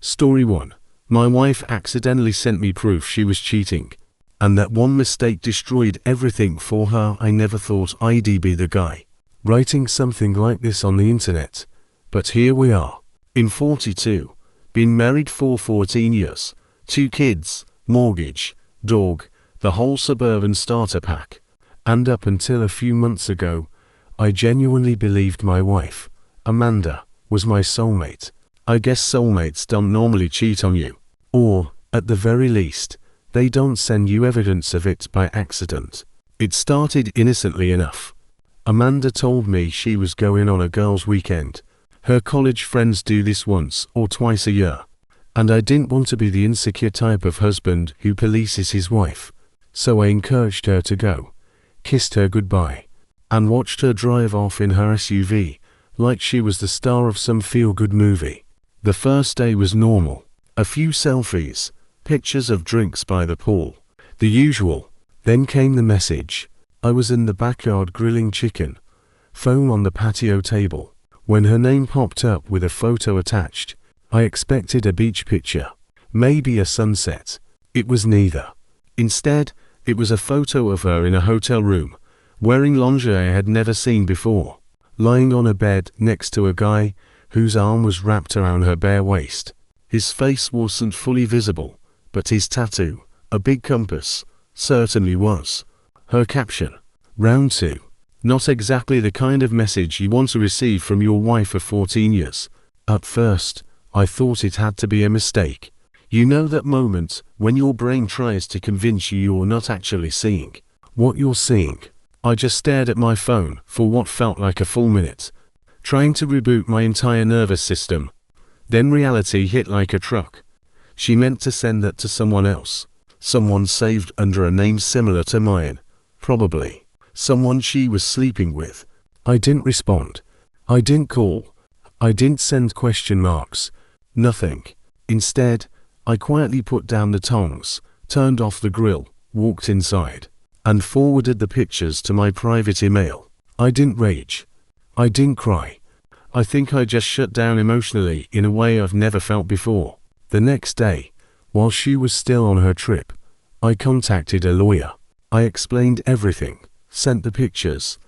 Story 1. My wife accidentally sent me proof she was cheating, and that one mistake destroyed everything for her. I never thought I'd be the guy writing something like this on the internet, but here we are. In 42, been married for 14 years, 2 kids, mortgage, dog, the whole suburban starter pack, and up until a few months ago, I genuinely believed my wife, Amanda, was my soulmate. I guess soulmates don't normally cheat on you, or, at the very least, they don't send you evidence of it by accident. It started innocently enough. Amanda told me she was going on a girls' weekend. Her college friends do this once or twice a year, and I didn't want to be the insecure type of husband who polices his wife, so I encouraged her to go, kissed her goodbye, and watched her drive off in her SUV like she was the star of some feel-good movie. The first day was normal. A few selfies, pictures of drinks by the pool, the usual. Then came the message. I was in the backyard grilling chicken, phone on the patio table. When her name popped up with a photo attached, I expected a beach picture, maybe a sunset. It was neither. Instead, it was a photo of her in a hotel room, wearing lingerie I had never seen before, lying on a bed next to a guy whose arm was wrapped around her bare waist. His face wasn't fully visible, but his tattoo, a big compass, certainly was. Her caption, round 2. Not exactly the kind of message you want to receive from your wife of 14 years. At first, I thought it had to be a mistake. You know that moment when your brain tries to convince you you're not actually seeing what you're seeing. I just stared at my phone for what felt like a full minute, trying to reboot my entire nervous system. Then reality hit like a truck. She meant to send that to someone else. Someone saved under a name similar to mine. Probably someone she was sleeping with. I didn't respond. I didn't call. I didn't send question marks. Nothing. Instead, I quietly put down the tongs, turned off the grill, walked inside, and forwarded the pictures to my private email. I didn't rage. I didn't cry. I think I just shut down emotionally in a way I've never felt before. The next day, while she was still on her trip, I contacted a lawyer. I explained everything, sent the pictures,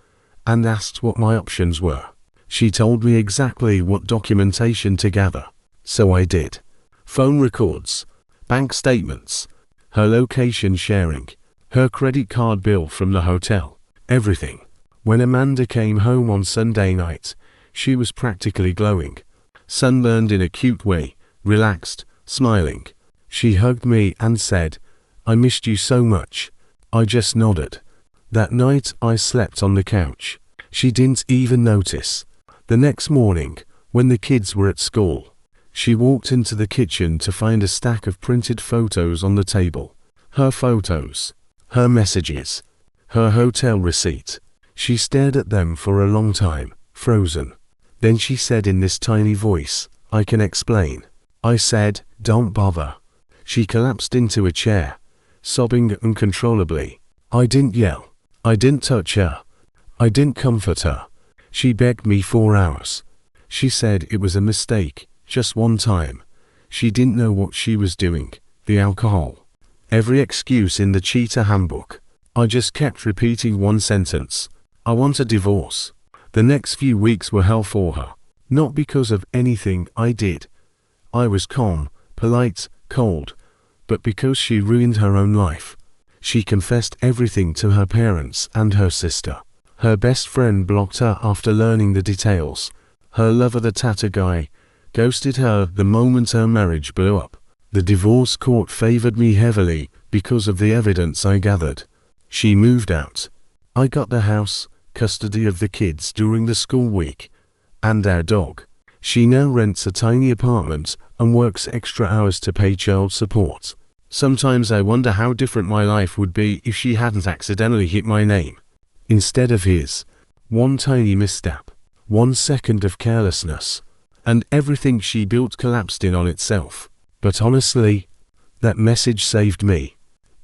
and asked what my options were. She told me exactly what documentation to gather, so I did. Phone records, bank statements, her location sharing, her credit card bill from the hotel, everything. When Amanda came home on Sunday night, she was practically glowing, sunburned in a cute way, relaxed, smiling. She hugged me and said, "I missed you so much." I just nodded. That night I slept on the couch. She didn't even notice. The next morning, when the kids were at school, she walked into the kitchen to find a stack of printed photos on the table. Her photos, her messages, her hotel receipt. She stared at them for a long time, frozen. Then she said in this tiny voice, "I can explain." I said, "Don't bother." She collapsed into a chair, sobbing uncontrollably. I didn't yell. I didn't touch her. I didn't comfort her. She begged me for hours. She said it was a mistake, just one time. She didn't know what she was doing, the alcohol. Every excuse in the cheater handbook. I just kept repeating one sentence. I want a divorce. The next few weeks were hell for her. Not because of anything I did. I was calm, polite, cold, but because she ruined her own life. She confessed everything to her parents and her sister. Her best friend blocked her after learning the details. Her lover, the tattoo guy, ghosted her the moment her marriage blew up. The divorce court favored me heavily because of the evidence I gathered. She moved out. I got the house, custody of the kids during the school week, and our dog. She now rents a tiny apartment and works extra hours to pay child support. Sometimes I wonder how different my life would be if she hadn't accidentally hit my name instead of his. One tiny misstep, 1 second of carelessness, and everything she built collapsed in on itself. But honestly, that message saved me.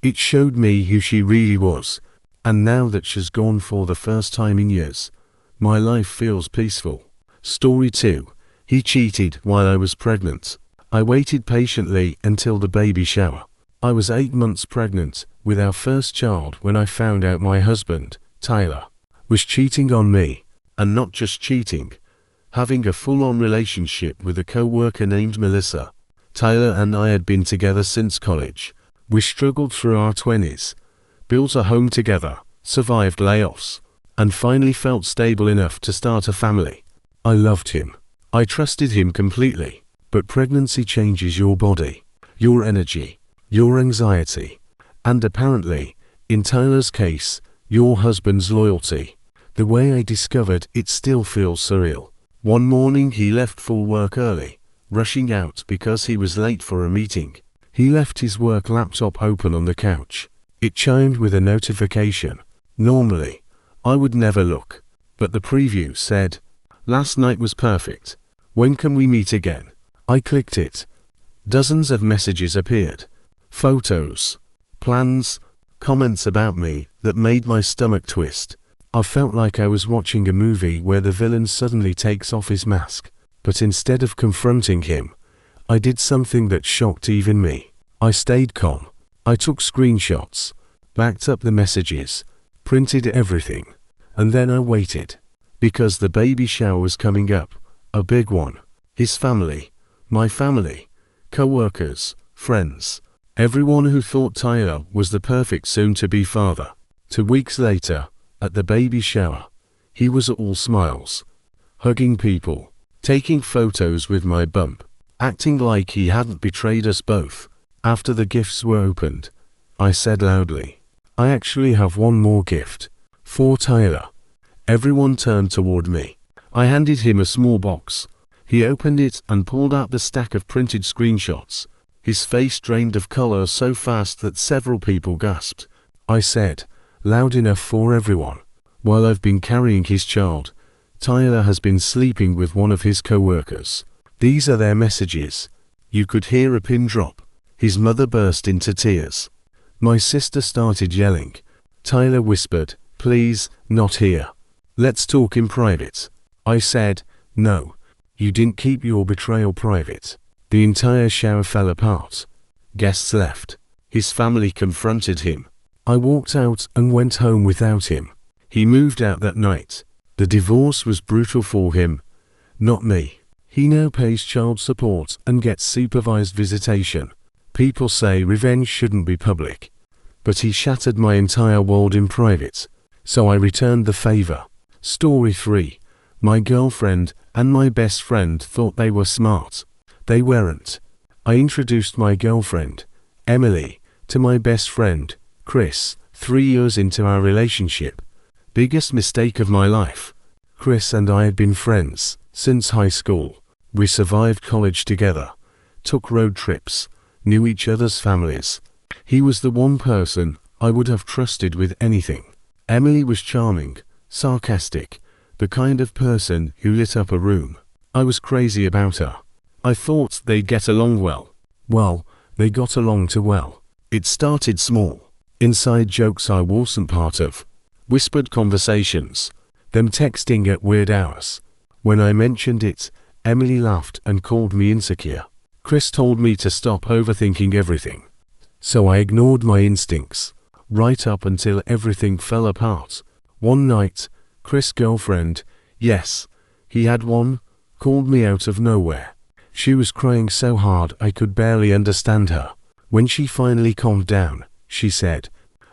It showed me who she really was, and now that she's gone for the first time in years, my life feels peaceful. Story 2. He cheated while I was pregnant. I waited patiently until the baby shower. I was 8 months pregnant with our first child when I found out my husband, Tyler, was cheating on me, and not just cheating, having a full-on relationship with a co-worker named Melissa. Tyler and I had been together since college. We struggled through our 20s, built a home together, survived layoffs, and finally felt stable enough to start a family. I loved him. I trusted him completely. But pregnancy changes your body, your energy, your anxiety, and apparently, in Tyler's case, your husband's loyalty. The way I discovered it still feels surreal. One morning he left for work early, rushing out because he was late for a meeting. He left his work laptop open on the couch. It chimed with a notification. Normally, I would never look, but the preview said, "Last night was perfect. When can we meet again?" I clicked it. Dozens of messages appeared. Photos, plans, comments about me that made my stomach twist. I felt like I was watching a movie where the villain suddenly takes off his mask. But instead of confronting him, I did something that shocked even me. I stayed calm. I took screenshots, backed up the messages, printed everything, and then I waited. Because the baby shower was coming up, a big one. His family, my family, co-workers, friends, everyone who thought Tyler was the perfect soon-to-be father. 2 weeks later, at the baby shower, he was all smiles, hugging people, taking photos with my bump, acting like he hadn't betrayed us both. After the gifts were opened, I said loudly, "I actually have one more gift. For Tyler." Everyone turned toward me. I handed him a small box. He opened it and pulled out the stack of printed screenshots. His face drained of color so fast that several people gasped. I said, loud enough for everyone, "While I've been carrying his child, Tyler has been sleeping with one of his co-workers. These are their messages." You could hear a pin drop. His mother burst into tears. My sister started yelling. Tyler whispered, "Please, not here. Let's talk in private." I said, "No. You didn't keep your betrayal private." The entire shower fell apart. Guests left. His family confronted him. I walked out and went home without him. He moved out that night. The divorce was brutal for him, not me. He now pays child support and gets supervised visitation. People say revenge shouldn't be public, but he shattered my entire world in private, so I returned the favor. Story 3. My girlfriend and my best friend thought they were smart. They weren't. I introduced my girlfriend, Emily, to my best friend, Chris, 3 years into our relationship. Biggest mistake of my life. Chris and I had been friends since high school. We survived college together, took road trips, knew each other's families. He was the one person I would have trusted with anything. Emily was charming, sarcastic, the kind of person who lit up a room. I was crazy about her. I thought they'd get along well. Well, they got along too well. It started small. Inside jokes I wasn't part of. Whispered conversations. Them texting at weird hours. When I mentioned it, Emily laughed and called me insecure. Chris told me to stop overthinking everything. So I ignored my instincts, right up until everything fell apart. One night, Chris' girlfriend, yes, he had one, called me out of nowhere. She was crying so hard I could barely understand her. When she finally calmed down, she said,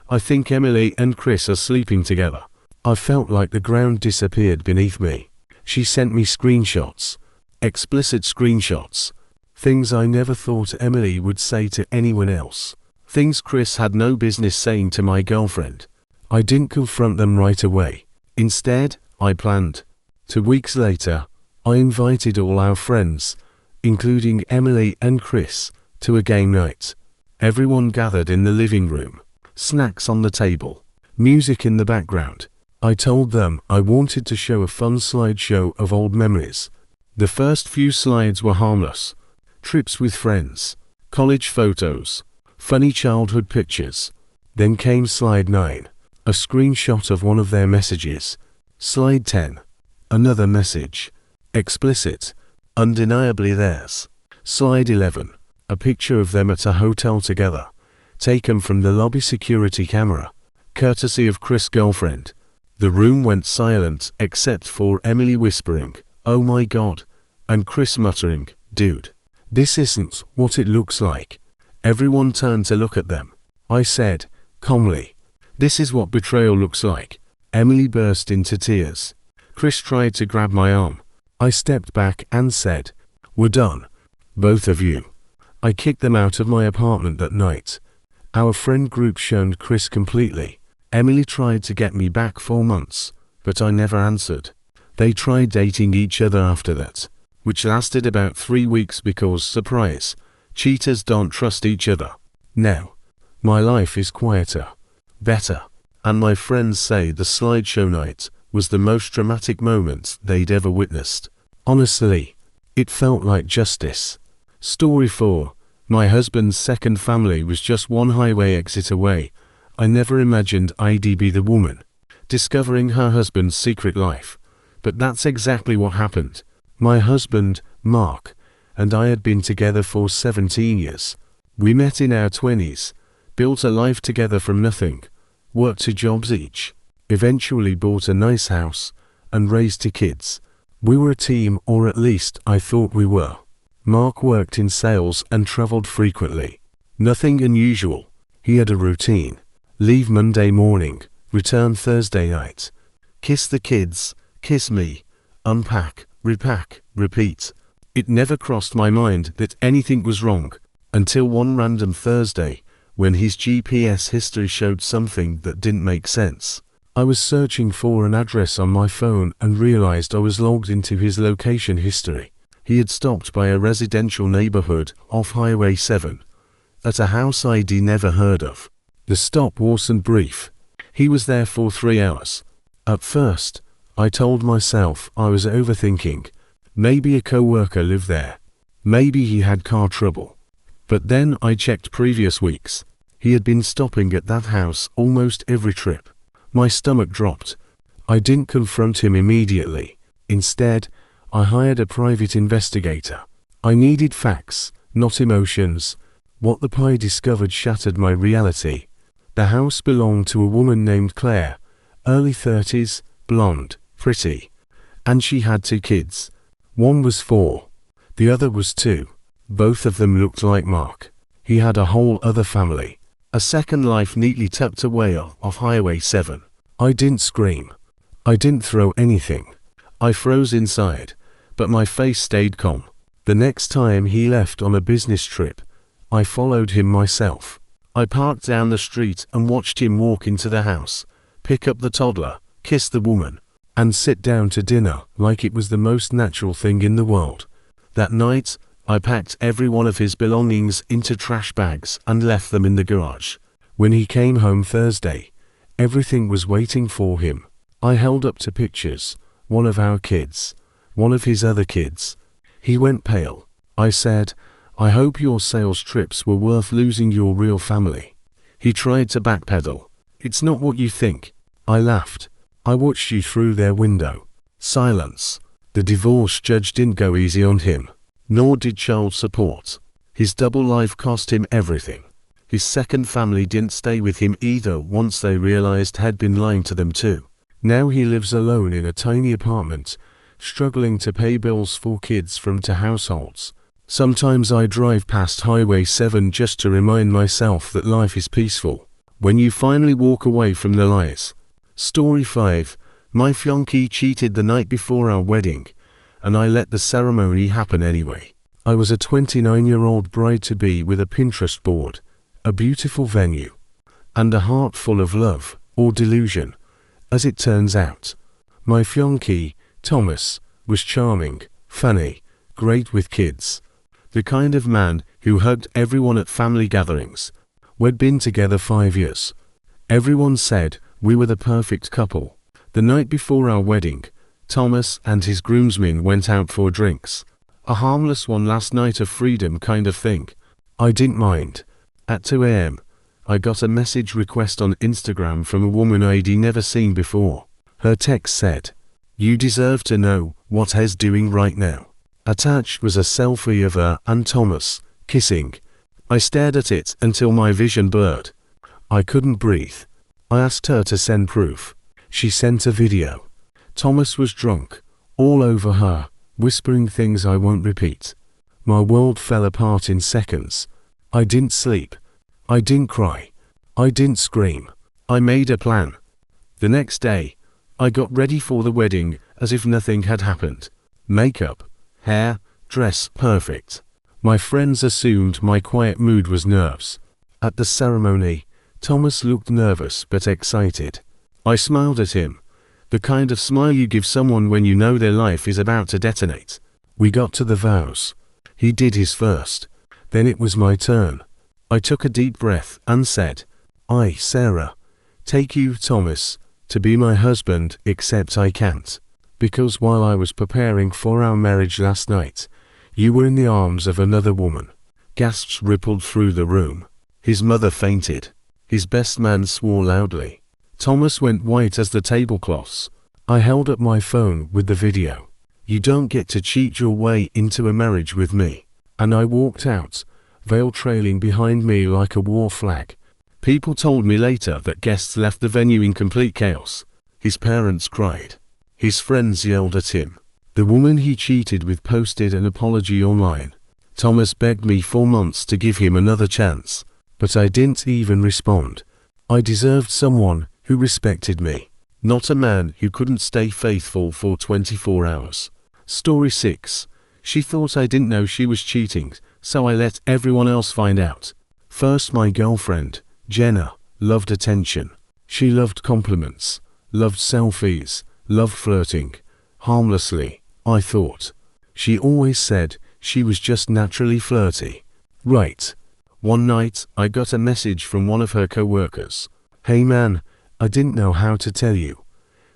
"I think Emily and Chris are sleeping together." I felt like the ground disappeared beneath me. She sent me screenshots, explicit screenshots, things I never thought Emily would say to anyone else, things Chris had no business saying to my girlfriend. I didn't confront them right away. Instead, I planned. 2 weeks later, I invited all our friends, including Emily and Chris, to a game night. Everyone gathered in the living room, snacks on the table, music in the background. I told them I wanted to show a fun slideshow of old memories. The first few slides were harmless. Trips with friends, college photos, funny childhood pictures. Then came slide 9, a screenshot of one of their messages. Slide 10, another message, explicit, undeniably theirs. Slide 11. A picture of them at a hotel together, taken from the lobby security camera, courtesy of Chris' girlfriend. The room went silent except for Emily whispering, "Oh my God," and Chris muttering, "Dude, this isn't what it looks like." Everyone turned to look at them. I said, calmly, "This is what betrayal looks like." Emily burst into tears. Chris tried to grab my arm. I stepped back and said, "We're done. Both of you." I kicked them out of my apartment that night. Our friend group shunned Chris completely. Emily tried to get me back for months, but I never answered. They tried dating each other after that, which lasted about 3 weeks because, surprise, cheaters don't trust each other. Now, my life is quieter, better, and my friends say the slideshow night was the most dramatic moment they'd ever witnessed. Honestly, it felt like justice. Story 4. My husband's second family was just one highway exit away. I never imagined I'd be the woman discovering her husband's secret life, but that's exactly what happened. My husband, Mark, and I had been together for 17 years. We met in our 20s, built a life together from nothing, worked 2 jobs each, eventually bought a nice house, and raised 2 kids. We were a team, or at least I thought we were. Mark worked in sales and traveled frequently. Nothing unusual. He had a routine. Leave Monday morning, return Thursday night. Kiss the kids, kiss me, unpack, repack, repeat. It never crossed my mind that anything was wrong, until one random Thursday, when his GPS history showed something that didn't make sense. I was searching for an address on my phone and realized I was logged into his location history. He had stopped by a residential neighborhood off Highway 7, at a house I'd never heard of. The stop wasn't brief. He was there for 3 hours. At first, I told myself I was overthinking. Maybe a co-worker lived there. Maybe he had car trouble. But then I checked previous weeks. He had been stopping at that house almost every trip. My stomach dropped. I didn't confront him immediately. Instead, I hired a private investigator. I needed facts, not emotions. What the pie discovered shattered my reality. The house belonged to a woman named Claire, early 30s, blonde, pretty. And she had 2 kids. One was 4. The other was 2. Both of them looked like Mark. He had a whole other family. A second life neatly tucked away off Highway 7. I didn't scream. I didn't throw anything. I froze inside, but my face stayed calm. The next time he left on a business trip, I followed him myself. I parked down the street and watched him walk into the house, pick up the toddler, kiss the woman, and sit down to dinner like it was the most natural thing in the world. That night, I packed every one of his belongings into trash bags and left them in the garage. When he came home Thursday, everything was waiting for him. I held up 2 pictures, one of our kids, one of his other kids. He went pale. I said, "I hope your sales trips were worth losing your real family." He tried to backpedal. "It's not what you think." I laughed. "I watched you through their window." Silence. The divorce judge didn't go easy on him. Nor did child support. His double life cost him everything. His second family didn't stay with him either once they realized he'd been lying to them too. Now he lives alone in a tiny apartment, struggling to pay bills for kids from 2 households. Sometimes I drive past Highway 7 just to remind myself that life is peaceful when you finally walk away from the lies. Story 5. My fiancé cheated the night before our wedding, and I let the ceremony happen anyway. I was a 29-year-old bride-to-be with a Pinterest board, a beautiful venue, and a heart full of love, or delusion, as it turns out. My fiancé, Thomas, was charming, funny, great with kids. The kind of man who hugged everyone at family gatherings. We'd been together 5 years. Everyone said we were the perfect couple. The night before our wedding, Thomas and his groomsmen went out for drinks. A harmless one last night of freedom kind of thing. I didn't mind. At 2 a.m., I got a message request on Instagram from a woman I'd never seen before. Her text said, "You deserve to know what he's doing right now." Attached was a selfie of her and Thomas, kissing. I stared at it until my vision blurred. I couldn't breathe. I asked her to send proof. She sent a video. Thomas was drunk, all over her, whispering things I won't repeat. My world fell apart in seconds. I didn't sleep. I didn't cry. I didn't scream. I made a plan. The next day, I got ready for the wedding as if nothing had happened. Makeup, hair, dress, perfect. My friends assumed my quiet mood was nerves. At the ceremony, Thomas looked nervous but excited. I smiled at him, the kind of smile you give someone when you know their life is about to detonate. We got to the vows. He did his first. Then it was my turn. I took a deep breath and said, I, Sarah, take you, Thomas, to be my husband, except I can't. Because while I was preparing for our marriage last night, you were in the arms of another woman. Gasps rippled through the room. His mother fainted. His best man swore loudly. Thomas went white as the tablecloths. I held up my phone with the video. You don't get to cheat your way into a marriage with me. And I walked out, veil trailing behind me like a war flag. People told me later that guests left the venue in complete chaos. His parents cried. His friends yelled at him. The woman he cheated with posted an apology online. Thomas begged me for months to give him another chance, but I didn't even respond. I deserved someone who respected me, not a man who couldn't stay faithful for 24 hours. Story 6. She thought I didn't know she was cheating, so I let everyone else find out. First, my girlfriend, Jenna, loved attention. She loved compliments, loved selfies, loved flirting. Harmlessly, I thought. She always said she was just naturally flirty. Right. One night, I got a message from one of her co-workers. Hey man, I didn't know how to tell you,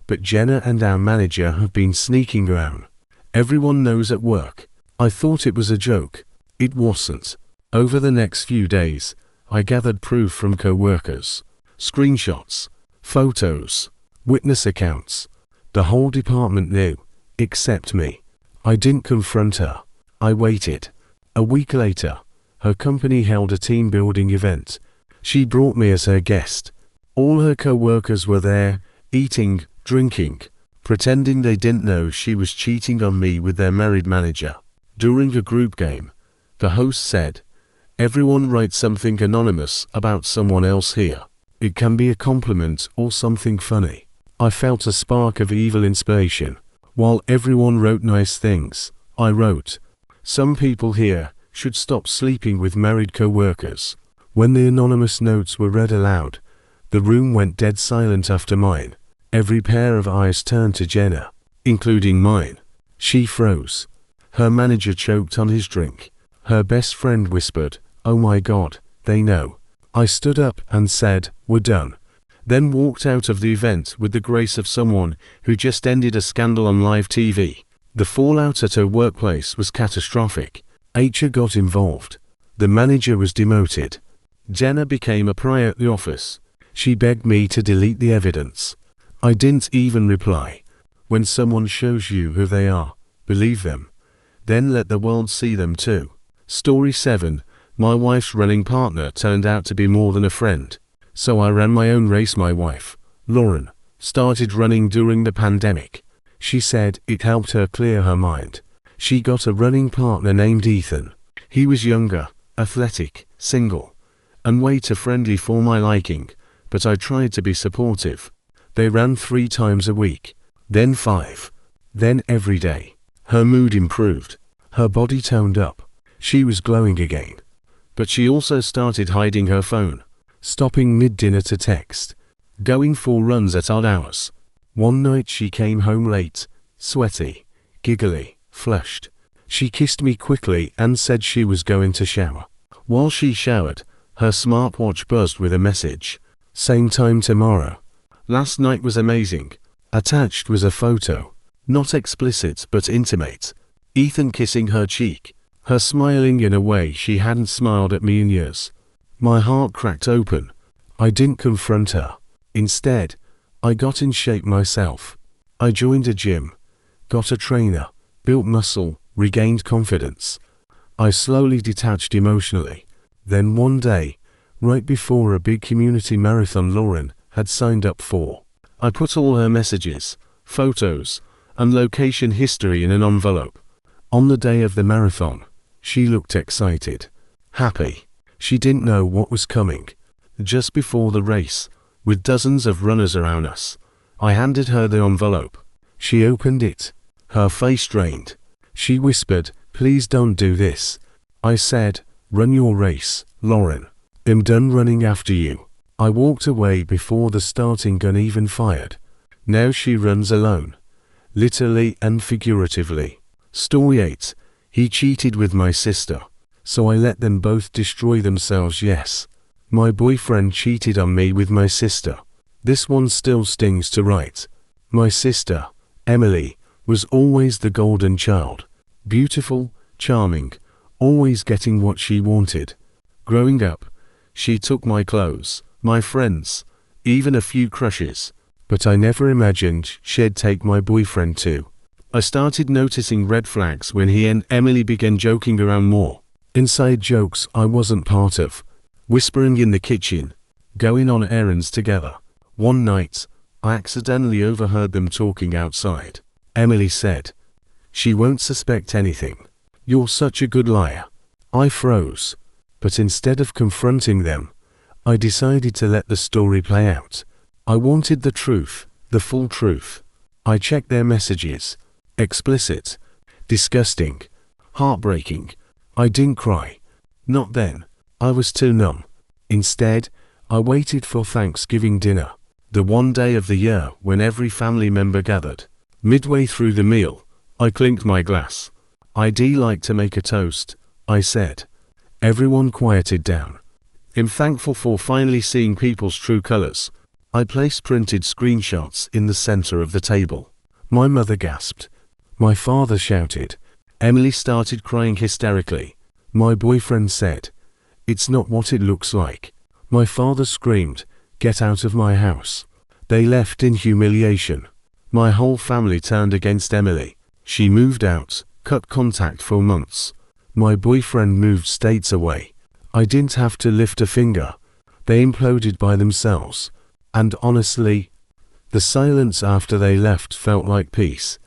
but Jenna and our manager have been sneaking around. Everyone knows at work. I thought it was a joke. It wasn't. Over the next few days, I gathered proof from co-workers. Screenshots, photos, witness accounts. The whole department knew, except me. I didn't confront her. I waited. A week later, her company held a team building event. She brought me as her guest. All her co-workers were there, eating, drinking, pretending they didn't know she was cheating on me with their married manager. During a group game, the host said, everyone write something anonymous about someone else here. It can be a compliment or something funny. I felt a spark of evil inspiration. While everyone wrote nice things, I wrote, some people here should stop sleeping with married co-workers. When the anonymous notes were read aloud, the room went dead silent after mine. Every pair of eyes turned to Jenna, including mine. She froze. Her manager choked on his drink. Her best friend whispered, oh my God, they know. I stood up and said, we're done. Then walked out of the event with the grace of someone who just ended a scandal on live TV. The fallout at her workplace was catastrophic. HR got involved. The manager was demoted. Jenna became a pariah at the office. She begged me to delete the evidence. I didn't even reply. When someone shows you who they are, believe them. Then let the world see them too. Story 7. My wife's running partner turned out to be more than a friend. So I ran my own race. My wife, Lauren, started running during the pandemic. She said it helped her clear her mind. She got a running partner named Ethan. He was younger, athletic, single, and way too friendly for my liking, but I tried to be supportive. They ran 3 times a week, then 5, then every day. Her mood improved. Her body toned up. She was glowing again. But she also started hiding her phone, stopping mid-dinner to text, going for runs at odd hours. One night she came home late, sweaty, giggly, flushed. She kissed me quickly and said she was going to shower. While she showered, her smartwatch buzzed with a message. Same time tomorrow. Last night was amazing. Attached was a photo, not explicit but intimate. Ethan kissing her cheek, her smiling in a way she hadn't smiled at me in years. My heart cracked open. I didn't confront her. Instead, I got in shape myself. I joined a gym, got a trainer, built muscle, regained confidence. I slowly detached emotionally. Then one day, right before a big community marathon Lauren had signed up for, I put all her messages, photos, and location history in an envelope. On the day of the marathon, she looked excited, happy. She didn't know what was coming. Just before the race, with dozens of runners around us, I handed her the envelope. She opened it, her face strained. She whispered, "Please don't do this." I said, "Run your race, Lauren. I'm done running after you." I walked away before the starting gun even fired. Now she runs alone, literally and figuratively. Story 8. He cheated with my sister, so I let them both destroy themselves. Yes, my boyfriend cheated on me with my sister. This one still stings to write. My sister, Emily, was always the golden child. Beautiful, charming, always getting what she wanted. Growing up, she took my clothes, my friends, even a few crushes. But I never imagined she'd take my boyfriend too. I started noticing red flags when he and Emily began joking around more. Inside jokes I wasn't part of. Whispering in the kitchen, going on errands together. One night, I accidentally overheard them talking outside. Emily said, "She won't suspect anything. You're such a good liar." I froze. But instead of confronting them, I decided to let the story play out. I wanted the truth, the full truth. I checked their messages. Explicit, disgusting, heartbreaking. I didn't cry. Not then. I was too numb. Instead, I waited for Thanksgiving dinner, the one day of the year when every family member gathered. Midway through the meal, I clinked my glass. "I'd like to make a toast," I said. Everyone quieted down. I'm thankful for finally seeing people's true colors. I placed printed screenshots in the center of the table. My mother gasped. My father shouted. Emily started crying hysterically. My boyfriend said, "It's not what it looks like." My father screamed, "Get out of my house." They left in humiliation. My whole family turned against Emily. She moved out, cut contact for months. My boyfriend moved states away. I didn't have to lift a finger. They imploded by themselves. And honestly, the silence after they left felt like peace.